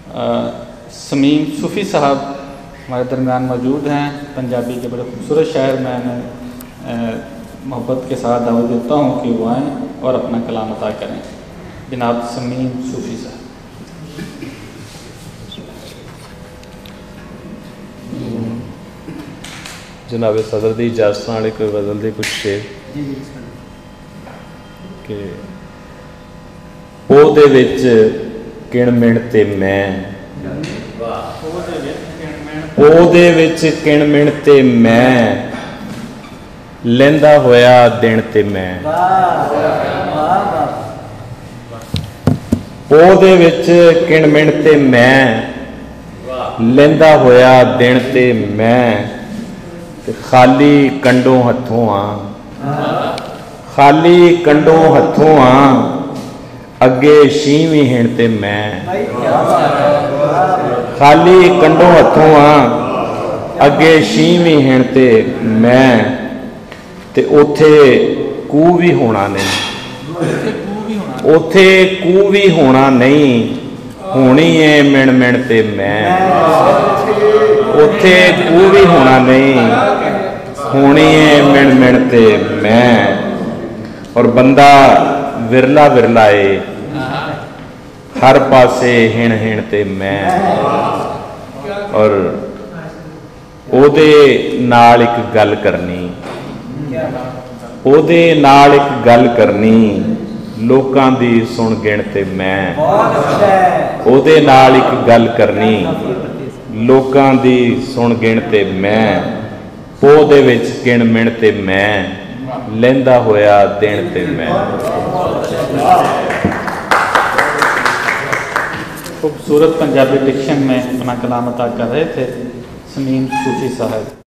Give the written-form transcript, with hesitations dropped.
समीम सूफ़ी साहब हमारे दरमियान मौजूद हैं। पंजाबी के बड़े खूबसूरत शायर, मैंने मोहब्बत के साथ दावत देता हूँ कि वो आएँ और अपना कलाम अता करें। जनाब समीम सूफ़ी साहब। जनाब सदर की इजाजत वाले कोई गज़ल दे कुछ शेर कि ओहदे विच किण मिण ते मैं, ओहदे विच किण मिण ते मैं, लैंदा होया दिन ते मैं, ओहदे विच किण मिण ते मैं, लैंदा होया दिन ते मैं, खाली कंडों हथों आ, खाली कंडों हथों आ, अगे शीवी हिण ते मैं, खाली कंडों हथों आ, अगे शीवी हिण ते मैं, ते उथे कू भी होना नहीं, उथे कू भी होना नहीं, होनी है मिण मिण ते मैं, उथे कू भी होना नहीं, होनी है मिण मिण ते मैं। और बंदा विरला विरलाए, हर पासे हिण हिण ते मैं, और ओदे नाल एक गल करनी, ओदे नाल एक गल करनी, लोकां दी सुन गिण ते मैं, ओदे नाल एक गल करनी, लोकां दी सुन गिण ते मैं, ओहदे विच किण मिण ते मैं, लैंदा होया दिन ते मैं। खूबसूरत पंजाबी डिक्शन में अपना कलाम अता कर रहे थे समीम सूफ़ी साहब।